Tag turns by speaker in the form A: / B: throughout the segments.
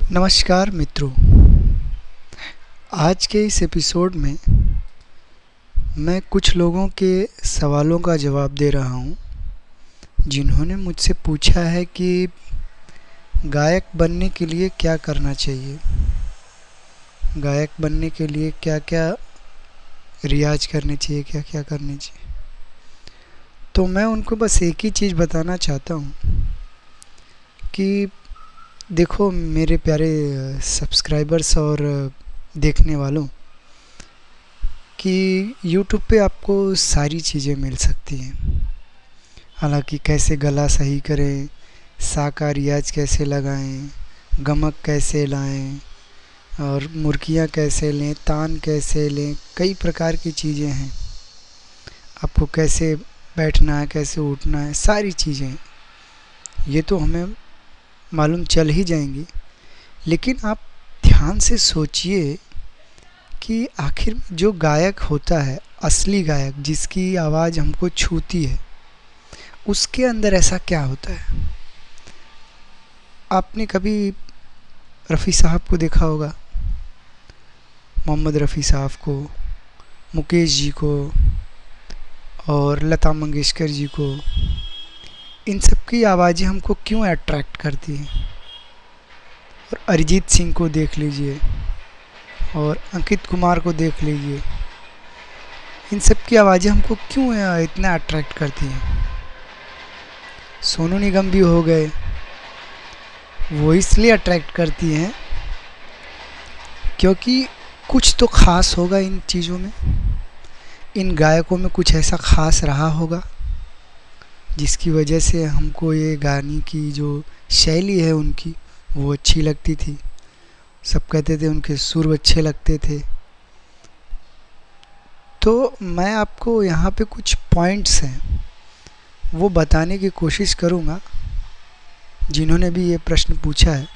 A: नमस्कार मित्रों। आज के इस एपिसोड में मैं कुछ लोगों के सवालों का जवाब दे रहा हूँ, जिन्होंने मुझसे पूछा है कि गायक बनने के लिए क्या करना चाहिए, गायक बनने के लिए क्या क्या रियाज करने चाहिए, क्या क्या करने चाहिए। तो मैं उनको बस एक ही चीज़ बताना चाहता हूँ कि देखो मेरे प्यारे सब्सक्राइबर्स और देखने वालों, कि YouTube पे आपको सारी चीज़ें मिल सकती हैं। हालांकि कैसे गला सही करें, सा का रियाज कैसे लगाएं, गमक कैसे लाएं और मुर्कियाँ कैसे लें, तान कैसे लें, कई प्रकार की चीज़ें हैं। आपको कैसे बैठना है, कैसे उठना है, सारी चीज़ें ये तो हमें मालूम चल ही जाएंगी। लेकिन आप ध्यान से सोचिए कि आखिर जो गायक होता है, असली गायक जिसकी आवाज़ हमको छूती है, उसके अंदर ऐसा क्या होता है। आपने कभी रफ़ी साहब को देखा होगा, मोहम्मद रफ़ी साहब को, मुकेश जी को और लता मंगेशकर जी को। इन सब की आवाज़ें हमको क्यों अट्रैक्ट करती हैं। और अरिजीत सिंह को देख लीजिए और अंकित कुमार को देख लीजिए, इन सब की आवाज़ें हमको क्यों इतना अट्रैक्ट करती हैं। सोनू निगम भी हो गए, वो इसलिए अट्रैक्ट करती हैं क्योंकि कुछ तो ख़ास होगा इन चीज़ों में, इन गायकों में कुछ ऐसा ख़ास रहा होगा जिसकी वजह से हमको ये गाने की जो शैली है उनकी वो अच्छी लगती थी। सब कहते थे उनके सुर अच्छे लगते थे। तो मैं आपको यहाँ पे कुछ पॉइंट्स हैं वो बताने की कोशिश करूँगा, जिन्होंने भी ये प्रश्न पूछा है।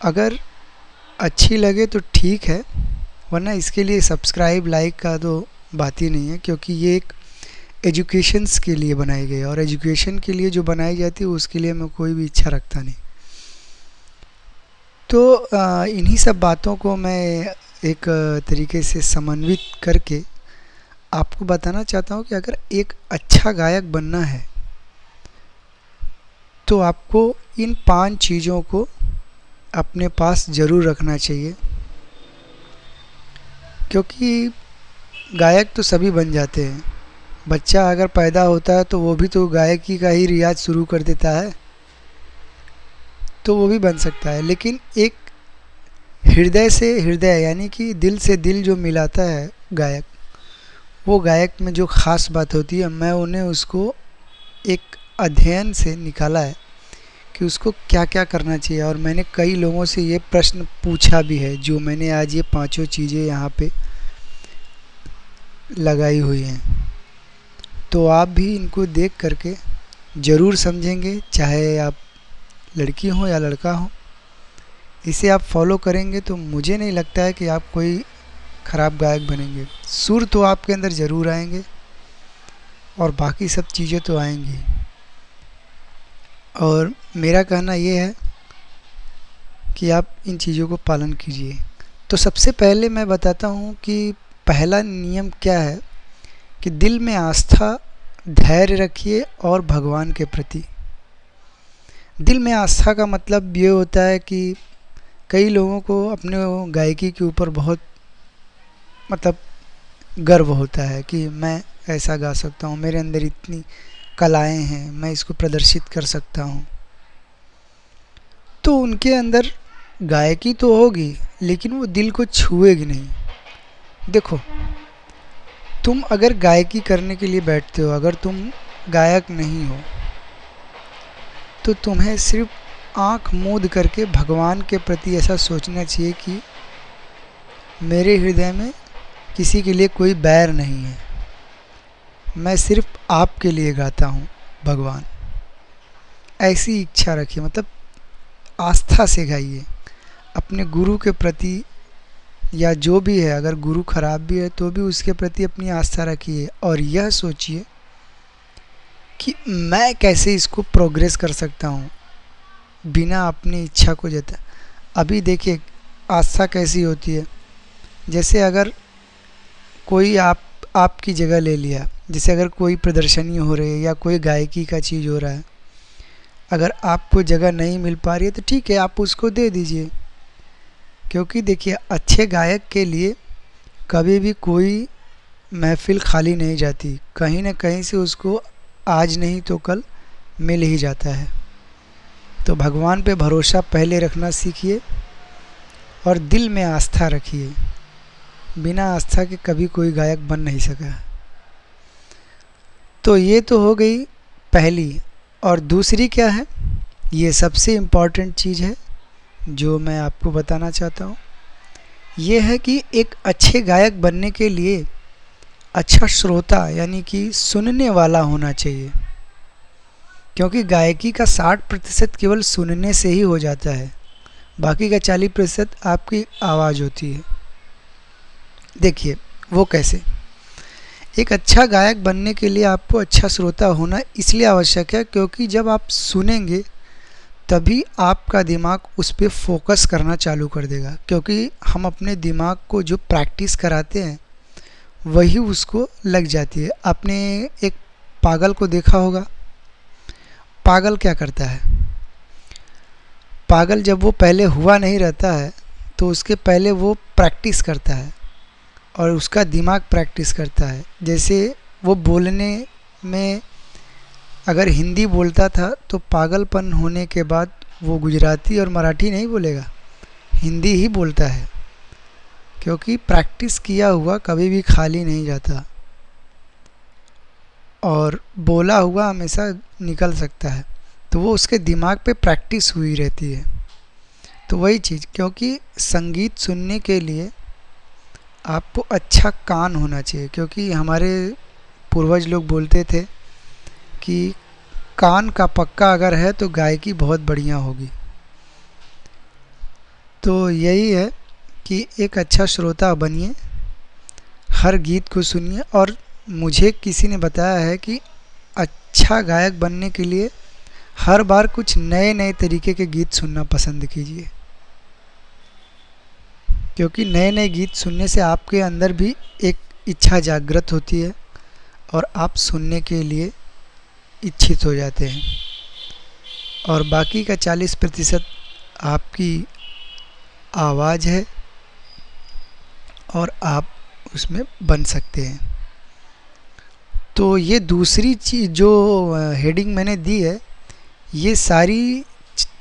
A: अगर अच्छी लगे तो ठीक है, वरना इसके लिए सब्सक्राइब लाइक का तो बात ही नहीं है, क्योंकि ये एक एजुकेशंस के लिए बनाई गई है और एजुकेशन के लिए जो बनाई जाती है उसके लिए मैं कोई भी इच्छा रखता नहीं। तो इन्हीं सब बातों को मैं एक तरीके से समन्वित करके आपको बताना चाहता हूँ कि अगर एक अच्छा गायक बनना है तो आपको इन 5 चीज़ों को अपने पास ज़रूर रखना चाहिए। क्योंकि गायक तो सभी बन जाते हैं। बच्चा अगर पैदा होता है तो वो भी तो गायकी का ही रियाज शुरू कर देता है, तो वो भी बन सकता है। लेकिन एक हृदय से हृदय यानी कि दिल से दिल जो मिलाता है गायक, वो गायक में जो ख़ास बात होती है, मैं उन्हें उसको एक अध्ययन से निकाला है कि उसको क्या क्या करना चाहिए। और मैंने कई लोगों से ये प्रश्न पूछा भी है, जो मैंने आज ये 5 चीज़ें यहाँ पे लगाई हुई हैं। तो आप भी इनको देख करके ज़रूर समझेंगे, चाहे आप लड़की हो या लड़का हो। इसे आप फॉलो करेंगे तो मुझे नहीं लगता है कि आप कोई ख़राब गायक बनेंगे। सुर तो आपके अंदर ज़रूर आएंगे और बाकी सब चीज़ें तो आएंगी। और मेरा कहना ये है कि आप इन चीज़ों को पालन कीजिए। तो सबसे पहले मैं बताता हूँ कि पहला नियम क्या है, कि दिल में आस्था, धैर्य रखिए और भगवान के प्रति। दिल में आस्था का मतलब ये होता है कि कई लोगों को अपने गायकी के ऊपर बहुत मतलब गर्व होता है कि मैं ऐसा गा सकता हूँ, मेरे अंदर इतनी कलाएं हैं, मैं इसको प्रदर्शित कर सकता हूँ। तो उनके अंदर गायकी तो होगी लेकिन वो दिल को छुएगी नहीं। देखो, तुम अगर गायकी करने के लिए बैठते हो, अगर तुम गायक नहीं हो, तो तुम्हें सिर्फ आँख मूंद करके भगवान के प्रति ऐसा सोचना चाहिए कि मेरे हृदय में किसी के लिए कोई बैर नहीं है, मैं सिर्फ आपके लिए गाता हूँ भगवान। ऐसी इच्छा रखिए, मतलब आस्था से गाइए अपने गुरु के प्रति, या जो भी है। अगर गुरु खराब भी है तो भी उसके प्रति अपनी आस्था रखिए और यह सोचिए कि मैं कैसे इसको प्रोग्रेस कर सकता हूँ बिना अपनी इच्छा को जता। अभी देखिए आस्था कैसी होती है, जैसे अगर कोई आपकी जगह ले लिया, जैसे अगर कोई प्रदर्शनी हो रही है या कोई गायकी का चीज़ हो रहा है, अगर आपको जगह नहीं मिल पा रही है तो ठीक है, आप उसको दे दीजिए। क्योंकि देखिए अच्छे गायक के लिए कभी भी कोई महफ़िल खाली नहीं जाती, कहीं ना कहीं से उसको आज नहीं तो कल मिल ही जाता है। तो भगवान पे भरोसा पहले रखना सीखिए और दिल में आस्था रखिए। बिना आस्था के कभी कोई गायक बन नहीं सका। तो ये तो हो गई पहली। और दूसरी क्या है, ये सबसे इम्पॉर्टेंट चीज़ है जो मैं आपको बताना चाहता हूँ, ये है कि एक अच्छे गायक बनने के लिए अच्छा श्रोता यानी कि सुनने वाला होना चाहिए। क्योंकि गायकी का 60% केवल सुनने से ही हो जाता है, बाकी का 40% आपकी आवाज़ होती है। देखिए वो कैसे। एक अच्छा गायक बनने के लिए आपको अच्छा श्रोता होना इसलिए आवश्यक है क्योंकि जब आप सुनेंगे तभी आपका दिमाग उस पर फोकस करना चालू कर देगा। क्योंकि हम अपने दिमाग को जो प्रैक्टिस कराते हैं वही उसको लग जाती है। आपने एक पागल को देखा होगा, पागल क्या करता है, पागल जब वो पहले हुआ नहीं रहता है तो उसके पहले वो प्रैक्टिस करता है और उसका दिमाग प्रैक्टिस करता है। जैसे वो बोलने में अगर हिंदी बोलता था तो पागलपन होने के बाद वो गुजराती और मराठी नहीं बोलेगा, हिंदी ही बोलता है। क्योंकि प्रैक्टिस किया हुआ कभी भी खाली नहीं जाता और बोला हुआ हमेशा निकल सकता है। तो वो उसके दिमाग पे प्रैक्टिस हुई रहती है। तो वही चीज़, क्योंकि संगीत सुनने के लिए आपको अच्छा कान होना चाहिए। क्योंकि हमारे पूर्वज लोग बोलते थे कि कान का पक्का अगर है तो गायकी बहुत बढ़िया होगी। तो यही है कि एक अच्छा श्रोता बनिए, हर गीत को सुनिए। और मुझे किसी ने बताया है कि अच्छा गायक बनने के लिए हर बार कुछ नए नए तरीके के गीत सुनना पसंद कीजिए। क्योंकि नए नए गीत सुनने से आपके अंदर भी एक इच्छा जागृत होती है और आप सुनने के लिए इच्छित हो जाते हैं। और बाकी का 40% आपकी आवाज़ है और आप उसमें बन सकते हैं। तो ये दूसरी चीज़ जो हेडिंग मैंने दी है, ये सारी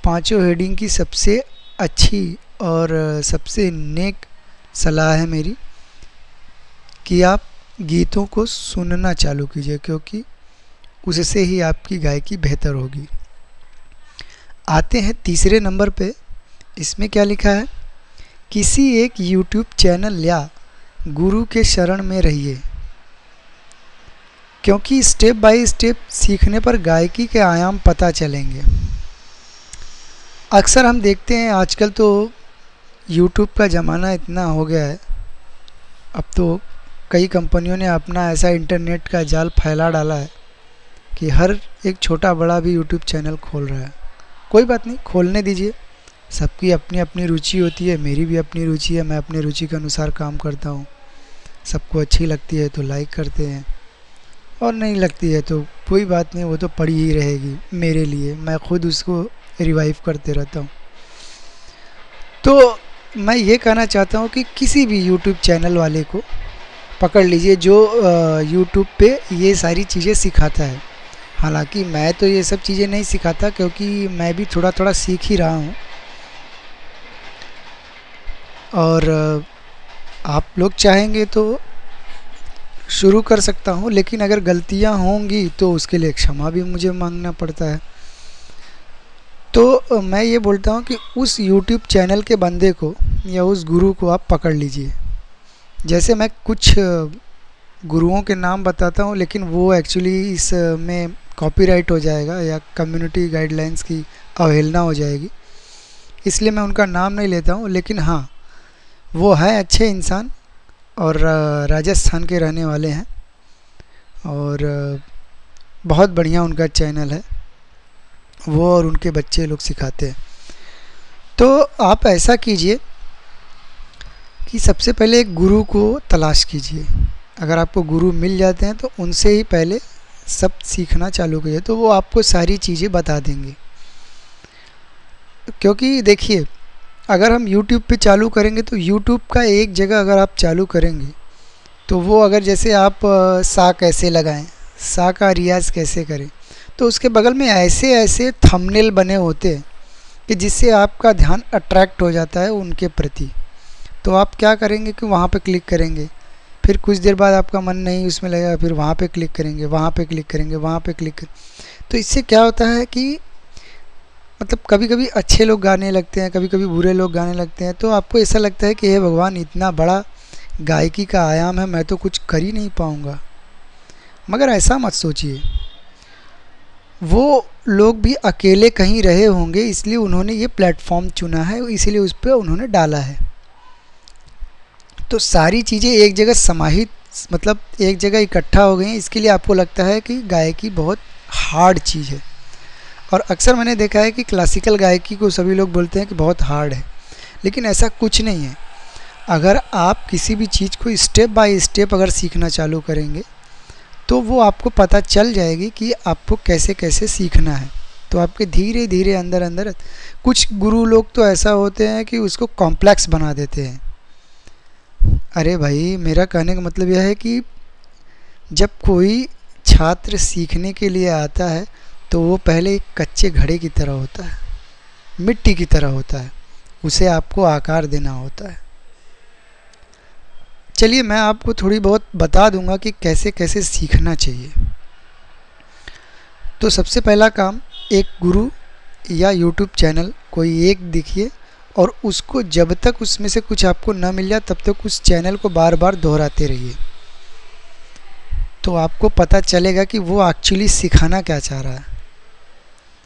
A: पांचों हेडिंग की सबसे अच्छी और सबसे नेक सलाह है मेरी कि आप गीतों को सुनना चालू कीजिए, क्योंकि उससे ही आपकी गायकी बेहतर होगी। आते हैं तीसरे नंबर पे। इसमें क्या लिखा है, किसी एक YouTube चैनल या गुरु के शरण में रहिए, क्योंकि स्टेप बाय स्टेप सीखने पर गायकी के आयाम पता चलेंगे। अक्सर हम देखते हैं आजकल तो YouTube का ज़माना इतना हो गया है, अब तो कई कंपनियों ने अपना ऐसा इंटरनेट का जाल फैला डाला है कि हर एक छोटा बड़ा भी YouTube चैनल खोल रहा है। कोई बात नहीं, खोलने दीजिए, सबकी अपनी अपनी रुचि होती है, मेरी भी अपनी रुचि है, मैं अपनी रुचि के अनुसार काम करता हूँ। सबको अच्छी लगती है तो लाइक करते हैं और नहीं लगती है तो कोई बात नहीं, वो तो पड़ी ही रहेगी मेरे लिए, मैं खुद उसको रिवाइव करते रहता हूँ। तो मैं ये कहना चाहता हूँ कि किसी भी यूट्यूब चैनल वाले को पकड़ लीजिए जो यूट्यूब पे ये सारी चीज़ें सिखाता है। हालांकि मैं तो ये सब चीज़ें नहीं सिखाता, क्योंकि मैं भी थोड़ा थोड़ा सीख ही रहा हूँ। और आप लोग चाहेंगे तो शुरू कर सकता हूँ, लेकिन अगर गलतियाँ होंगी तो उसके लिए क्षमा भी मुझे मांगना पड़ता है। तो मैं ये बोलता हूँ कि उस YouTube चैनल के बंदे को या उस गुरु को आप पकड़ लीजिए। जैसे मैं कुछ गुरुओं के नाम बताता हूँ, लेकिन वो एक्चुअली इसमें कॉपीराइट हो जाएगा या कम्युनिटी गाइडलाइंस की अवहेलना हो जाएगी, इसलिए मैं उनका नाम नहीं लेता हूँ। लेकिन हाँ, वो है अच्छे इंसान और राजस्थान के रहने वाले हैं और बहुत बढ़िया उनका चैनल है, वो और उनके बच्चे लोग सिखाते हैं। तो आप ऐसा कीजिए कि सबसे पहले एक गुरु को तलाश कीजिए। अगर आपको गुरु मिल जाते हैं तो उनसे ही पहले सब सीखना चालू कीजिए, तो वो आपको सारी चीज़ें बता देंगे। क्योंकि देखिए, अगर हम YouTube पे चालू करेंगे तो YouTube का एक जगह अगर आप चालू करेंगे तो वो अगर जैसे आप सा कैसे लगाएं, सा का रियाज़ कैसे करें, तो उसके बगल में ऐसे ऐसे थंबनेल बने होते हैं कि जिससे आपका ध्यान अट्रैक्ट हो जाता है उनके प्रति। तो आप क्या करेंगे कि वहाँ पे क्लिक करेंगे, फिर कुछ देर बाद आपका मन नहीं उसमें लगेगा, फिर वहाँ पे क्लिक करेंगे, वहाँ पे क्लिक करेंगे, वहाँ पे क्लिक तो इससे क्या होता है कि मतलब कभी कभी अच्छे लोग गाने लगते हैं, कभी कभी बुरे लोग गाने लगते हैं, तो आपको ऐसा लगता है कि हे भगवान, इतना बड़ा गायकी का आयाम है, मैं तो कुछ कर ही नहीं पाऊँगा। मगर ऐसा मत सोचिए, वो लोग भी अकेले कहीं रहे होंगे, इसलिए उन्होंने ये प्लेटफॉर्म चुना है, इसीलिए उस पर उन्होंने डाला है। तो सारी चीज़ें एक जगह समाहित, मतलब एक जगह इकट्ठा हो गई हैं, इसके लिए आपको लगता है कि गायकी बहुत हार्ड चीज़ है। और अक्सर मैंने देखा है कि क्लासिकल गायकी को सभी लोग बोलते हैं कि बहुत हार्ड है, लेकिन ऐसा कुछ नहीं है। अगर आप किसी भी चीज़ को स्टेप बाय स्टेप अगर सीखना चालू करेंगे तो वो आपको पता चल जाएगी कि आपको कैसे कैसे सीखना है। तो आपके धीरे धीरे अंदर अंदर, कुछ गुरु लोग तो ऐसा होते हैं कि उसको कॉम्प्लेक्स बना देते हैं। अरे भाई, मेरा कहने का मतलब यह है कि जब कोई छात्र सीखने के लिए आता है तो वो पहले एक कच्चे घड़े की तरह होता है, मिट्टी की तरह होता है, उसे आपको आकार देना होता है। चलिए मैं आपको थोड़ी बहुत बता दूंगा कि कैसे कैसे सीखना चाहिए। तो सबसे पहला काम, एक गुरु या YouTube चैनल कोई एक देखिए और उसको जब तक उसमें से कुछ आपको न मिल जाए तब तक उस चैनल को बार बार दोहराते रहिए, तो आपको पता चलेगा कि वो एक्चुअली सिखाना क्या चाह रहा है।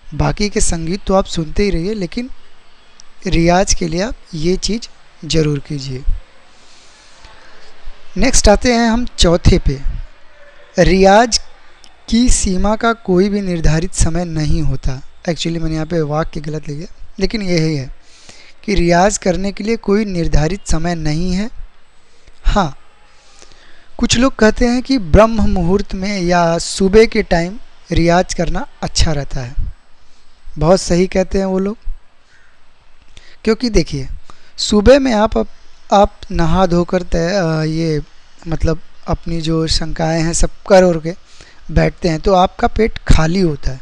A: बाकी के संगीत तो आप सुनते ही रहिए, लेकिन रियाज के लिए आप ये चीज़ ज़रूर कीजिए। नेक्स्ट आते हैं हम चौथे पे। रियाज की सीमा का कोई भी निर्धारित समय नहीं होता। एक्चुअली मैंने यहाँ पे वाक्य गलत लिखा, लेकिन यही है कि रियाज करने के लिए कोई निर्धारित समय नहीं है। हाँ, कुछ लोग कहते हैं कि ब्रह्म मुहूर्त में या सुबह के टाइम रियाज करना अच्छा रहता है। बहुत सही कहते हैं वो लोग, क्योंकि देखिए सुबह में आप नहा धोकर ये मतलब अपनी जो शंकाएं हैं सब कर और के बैठते हैं, तो आपका पेट खाली होता है,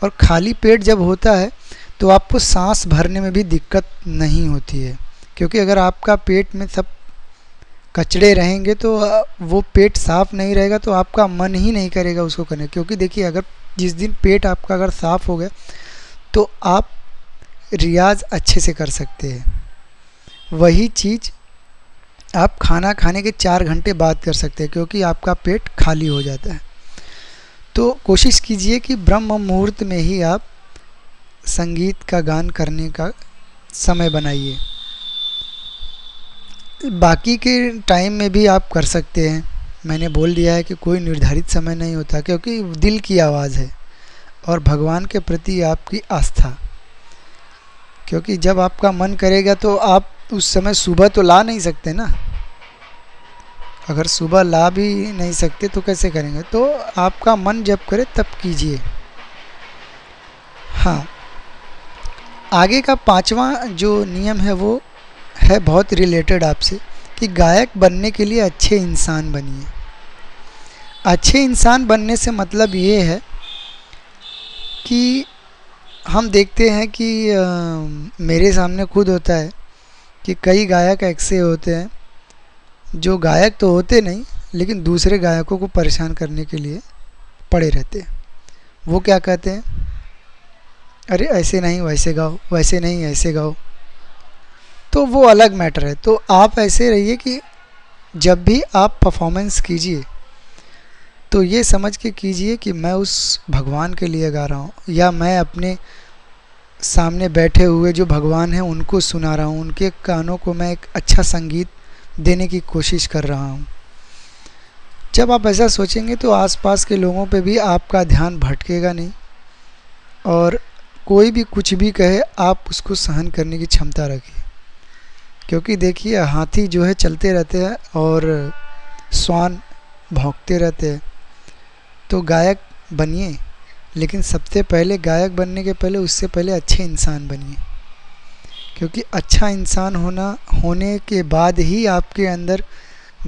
A: और खाली पेट जब होता है तो आपको सांस भरने में भी दिक्कत नहीं होती है। क्योंकि अगर आपका पेट में सब कचड़े रहेंगे तो वो पेट साफ़ नहीं रहेगा, तो आपका मन ही नहीं करेगा उसको करने। क्योंकि देखिए, अगर जिस दिन पेट आपका अगर साफ़ हो गया तो आप रियाज अच्छे से कर सकते हैं। वही चीज़ आप खाना खाने के 4 घंटे बाद कर सकते हैं, क्योंकि आपका पेट खाली हो जाता है। तो कोशिश कीजिए कि ब्रह्म मुहूर्त में ही आप संगीत का गान करने का समय बनाइए। बाकी के टाइम में भी आप कर सकते हैं। मैंने बोल दिया है कि कोई निर्धारित समय नहीं होता, क्योंकि दिल की आवाज़ है और भगवान के प्रति आपकी आस्था। क्योंकि जब आपका मन करेगा तो आप उस समय सुबह तो ला नहीं सकते ना। अगर सुबह ला भी नहीं सकते तो कैसे करेंगे? तो आपका मन जब करे तब कीजिए। हाँ, आगे का 5वां जो नियम है वो है बहुत रिलेटेड आपसे, कि गायक बनने के लिए अच्छे इंसान बनिए। अच्छे इंसान बनने से मतलब ये है कि हम देखते हैं कि मेरे सामने खुद होता है कि कई गायक ऐसे होते हैं जो गायक तो होते नहीं, लेकिन दूसरे गायकों को परेशान करने के लिए पड़े रहते हैं। वो क्या कहते हैं, अरे ऐसे नहीं वैसे गाओ, वैसे नहीं ऐसे गाओ। तो वो अलग मैटर है। तो आप ऐसे रहिए कि जब भी आप परफॉर्मेंस कीजिए तो ये समझ के कीजिए कि मैं उस भगवान के लिए गा रहा हूँ, या मैं अपने सामने बैठे हुए जो भगवान हैं उनको सुना रहा हूँ, उनके कानों को मैं एक अच्छा संगीत देने की कोशिश कर रहा हूँ। जब आप ऐसा सोचेंगे तो आसपास के लोगों पे भी आपका ध्यान भटकेगा नहीं, और कोई भी कुछ भी कहे आप उसको सहन करने की क्षमता रखिए, क्योंकि देखिए हाथी जो है चलते रहते हैं और श्वान भौंकते रहते हैं। तो गायक बनिए, लेकिन सबसे पहले गायक बनने के पहले उससे पहले अच्छे इंसान बनिए, क्योंकि अच्छा इंसान होने के बाद ही आपके अंदर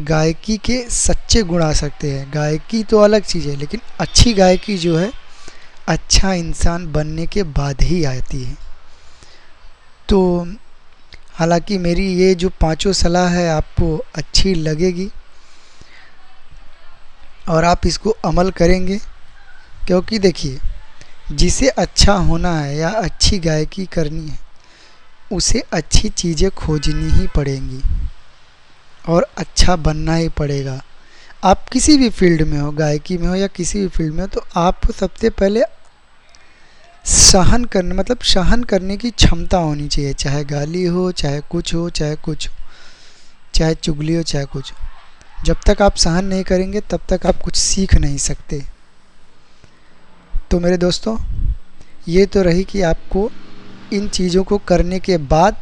A: गायकी के सच्चे गुण आ सकते हैं। गायकी तो अलग चीज़ है, लेकिन अच्छी गायकी जो है अच्छा इंसान बनने के बाद ही आती है। तो हालांकि मेरी ये जो पांचों सलाह है आपको अच्छी लगेगी और आप इसको अमल करेंगे, क्योंकि देखिए जिसे अच्छा होना है या अच्छी गायकी करनी है उसे अच्छी चीज़ें खोजनी ही पड़ेंगी और अच्छा बनना ही पड़ेगा। आप किसी भी फील्ड में हो, गायकी में हो या किसी भी फील्ड में हो, तो आपको सबसे पहले सहन करने की क्षमता होनी चाहिए। चाहे गाली हो, चाहे कुछ हो, चाहे चुगली हो, चाहे कुछ हो। जब तक आप सहन नहीं करेंगे तब तक आप कुछ सीख नहीं सकते। तो मेरे दोस्तों, ये तो रही कि आपको इन चीज़ों को करने के बाद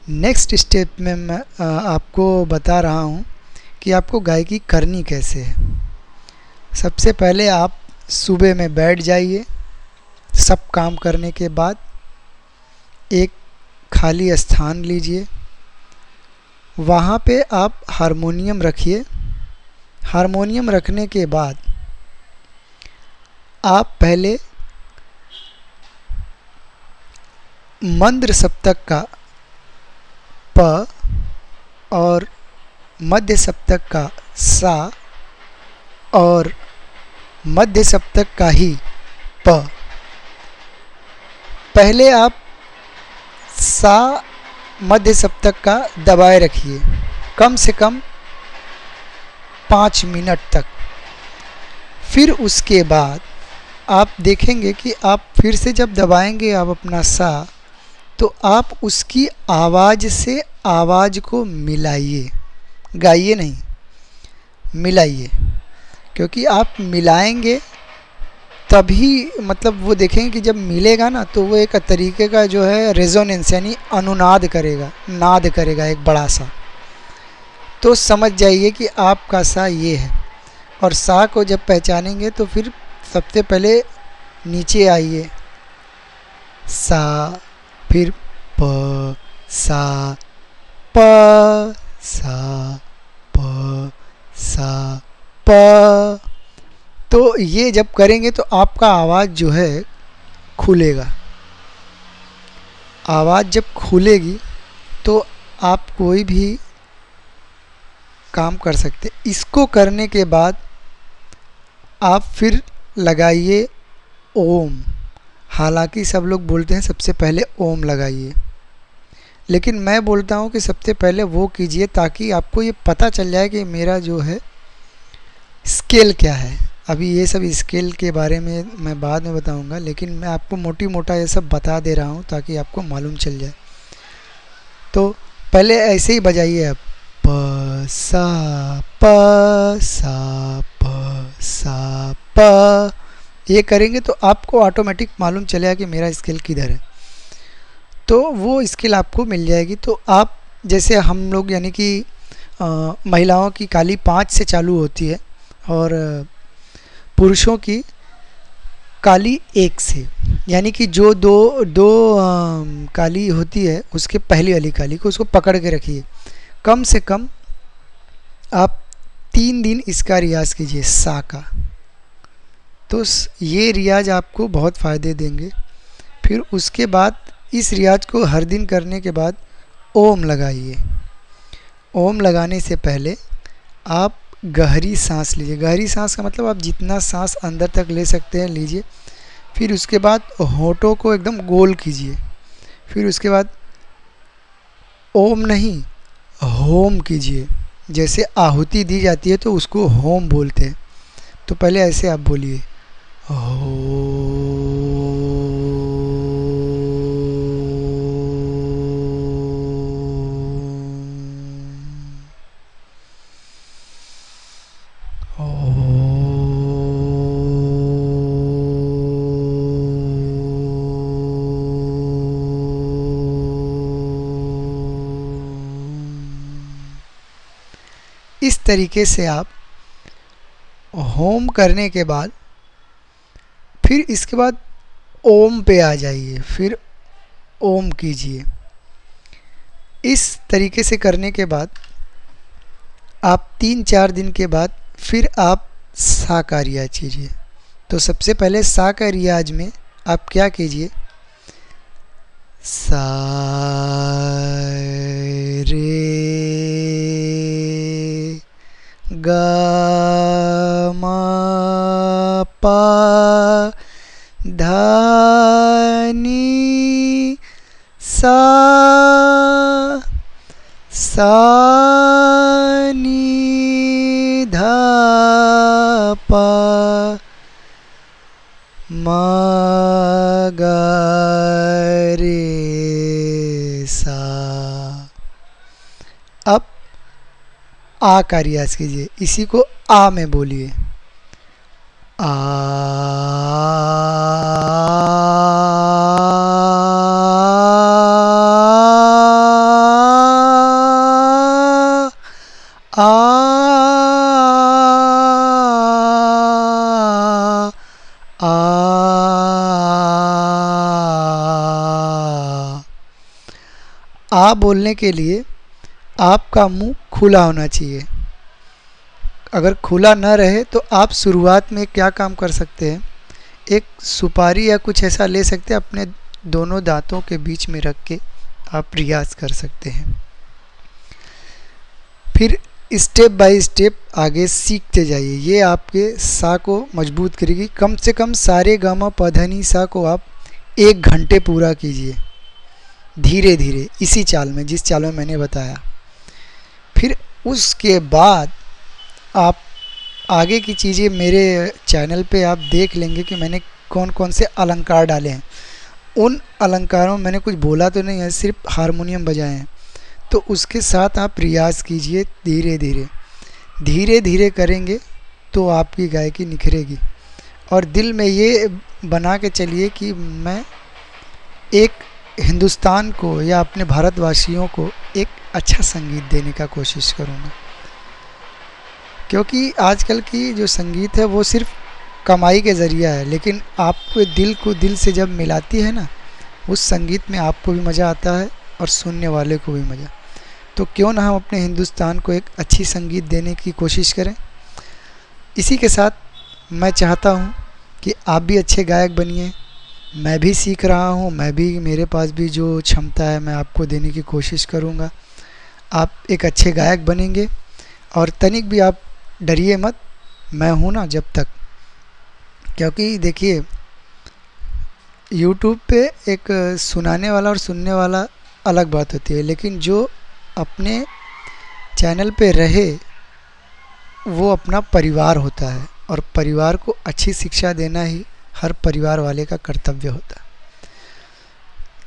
A: नेक्स्ट स्टेप में मैं आपको बता रहा हूँ कि आपको गायकी करनी कैसे है। सबसे पहले आप सुबह में बैठ जाइए, सब काम करने के बाद एक खाली स्थान लीजिए, वहाँ पे आप हारमोनियम रखिए। हारमोनियम रखने के बाद आप पहले मंद्र सप्तक का प और मध्य सप्तक का सा और मध्य सप्तक का ही प, पहले आप सा मध्य सप्तक का दबाए रखिए कम से कम 5 मिनट तक। फिर उसके बाद आप देखेंगे कि आप फिर से जब दबाएंगे आप अपना सा, तो आप उसकी आवाज़ से आवाज़ को मिलाइए, गाइए नहीं, मिलाइए। क्योंकि आप मिलाएंगे तभी मतलब वो देखेंगे कि जब मिलेगा ना तो वो एक तरीके का जो है रेजोनेंस यानी अनुनाद करेगा, नाद करेगा एक बड़ा सा। तो समझ जाइए कि आपका सा ये है। और सा को जब पहचानेंगे तो फिर सबसे पहले नीचे आइए, सा, फिर प, सा, प, सा, प, सा, प। तो ये जब करेंगे तो आपका आवाज़ जो है खुलेगा। आवाज़ जब खुलेगी तो आप कोई भी काम कर सकते। इसको करने के बाद आप फिर लगाइए ओम। हालांकि सब लोग बोलते हैं सबसे पहले ओम लगाइए, लेकिन मैं बोलता हूँ कि सबसे पहले वो कीजिए ताकि आपको ये पता चल जाए कि मेरा जो है स्केल क्या है। अभी ये सब स्केल के बारे में मैं बाद में बताऊंगा, लेकिन मैं आपको मोटी मोटा ये सब बता दे रहा हूँ ताकि आपको मालूम चल जाए। तो पहले ऐसे ही बजाइए आप, प सा प सा प सा प। ये करेंगे तो आपको ऑटोमेटिक मालूम चलेगा कि मेरा स्केल किधर है, तो वो स्केल आपको मिल जाएगी। तो आप जैसे हम लोग यानी कि महिलाओं की काली 5 से चालू होती है और पुरुषों की काली 1 से, यानी कि जो दो दो काली होती है उसके पहली वाली काली को उसको पकड़ के रखिए। कम से कम आप 3 दिन इसका रियाज़ कीजिए सा का, तो ये रियाज आपको बहुत फ़ायदे देंगे। फिर उसके बाद इस रियाज को हर दिन करने के बाद ओम लगाइए। ओम लगाने से पहले आप गहरी सांस लीजिए। गहरी सांस का मतलब आप जितना सांस अंदर तक ले सकते हैं लीजिए। फिर उसके बाद होठों को एकदम गोल कीजिए। फिर उसके बाद ओम नहीं होम कीजिए। जैसे आहुति दी जाती है तो उसको होम बोलते हैं, तो पहले ऐसे आप बोलिए इस तरीके से आप होम करने के बाद फिर इसके बाद ओम पे आ जाइए, फिर ओम कीजिए। इस तरीके से करने के बाद आप 3-4 दिन के बाद फिर आप सा का रियाज कीजिए। तो सबसे पहले सा का रियाज में आप क्या कीजिए, सा रे गा मा पा धा नी सा, सा नी धा पा मा गा रे सा। अब आ का रियाज कीजिए, इसी को आ में बोलिए, आ आ बोलने के लिए आपका मुंह खुला होना चाहिए। अगर खुला न रहे तो आप शुरुआत में क्या काम कर सकते हैं, एक सुपारी या कुछ ऐसा ले सकते हैं, अपने दोनों दांतों के बीच में रख के आप रियाज कर सकते हैं। फिर स्टेप बाय स्टेप आगे सीखते जाइए, ये आपके सा को मजबूत करेगी। कम से कम सारे गामा पधनी सा को आप 1 घंटे पूरा कीजिए धीरे धीरे, इसी चाल में, जिस चाल में मैंने बताया। फिर उसके बाद आप आगे की चीज़ें मेरे चैनल पे आप देख लेंगे कि मैंने कौन कौन से अलंकार डाले हैं। उन अलंकारों में मैंने कुछ बोला तो नहीं है, सिर्फ हारमोनियम बजाए हैं। तो उसके साथ आप रियाज़ कीजिए धीरे धीरे, धीरे धीरे करेंगे तो आपकी गायकी निखरेगी। और दिल में ये बना के चलिए कि मैं एक हिंदुस्तान को या अपने भारतवासियों को एक अच्छा संगीत देने का कोशिश करूँगा। क्योंकि आजकल की जो संगीत है वो सिर्फ कमाई के ज़रिया है, लेकिन आपके दिल को दिल से जब मिलाती है ना, उस संगीत में आपको भी मज़ा आता है और सुनने वाले को भी मज़ा। तो क्यों ना हम अपने हिंदुस्तान को एक अच्छी संगीत देने की कोशिश करें। इसी के साथ मैं चाहता हूँ कि आप भी अच्छे गायक बनिए। मैं भी सीख रहा हूँ, मैं भी, मेरे पास भी जो क्षमता है मैं आपको देने की कोशिश करूँगा। आप एक अच्छे गायक बनेंगे। और तनिक भी आप डरिए मत, मैं हूँ ना जब तक। क्योंकि देखिए YouTube पे एक सुनाने वाला और सुनने वाला अलग बात होती है, लेकिन जो अपने चैनल पे रहे वो अपना परिवार होता है, और परिवार को अच्छी शिक्षा देना ही हर परिवार वाले का कर्तव्य होता है।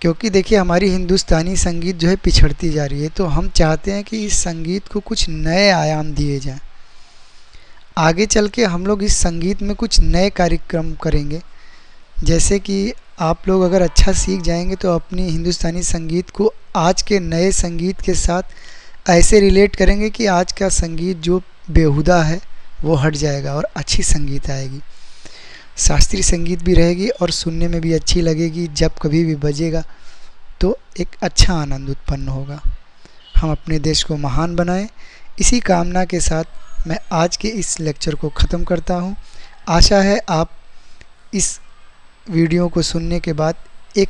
A: क्योंकि देखिए हमारी हिंदुस्तानी संगीत जो है पिछड़ती जा रही है, तो हम चाहते हैं कि इस संगीत को कुछ नए आयाम दिए जाएं। आगे चल के हम लोग इस संगीत में कुछ नए कार्यक्रम करेंगे। जैसे कि आप लोग अगर अच्छा सीख जाएंगे तो अपनी हिंदुस्तानी संगीत को आज के नए संगीत के साथ ऐसे रिलेट करेंगे कि आज का संगीत जो बेहुदा है वो हट जाएगा और अच्छी संगीत आएगी। शास्त्रीय संगीत भी रहेगी और सुनने में भी अच्छी लगेगी। जब कभी भी बजेगा तो एक अच्छा आनंद उत्पन्न होगा। हम अपने देश को महान बनाएं, इसी कामना के साथ मैं आज के इस लेक्चर को ख़त्म करता हूं। आशा है आप इस वीडियो को सुनने के बाद एक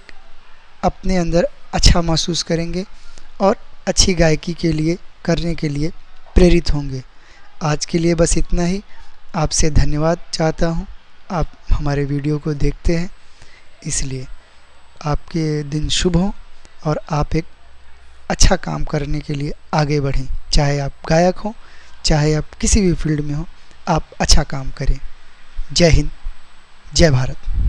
A: अपने अंदर अच्छा महसूस करेंगे और अच्छी गायकी के लिए करने के लिए प्रेरित होंगे। आज के लिए बस इतना ही। आपसे धन्यवाद चाहता हूं। आप हमारे वीडियो को देखते हैं, इसलिए आपके दिन शुभ हो और आप एक अच्छा काम करने के लिए आगे बढ़ें। चाहे आप गायक हो, चाहे आप किसी भी फील्ड में हो, आप अच्छा काम करें। जय हिंद, जय भारत।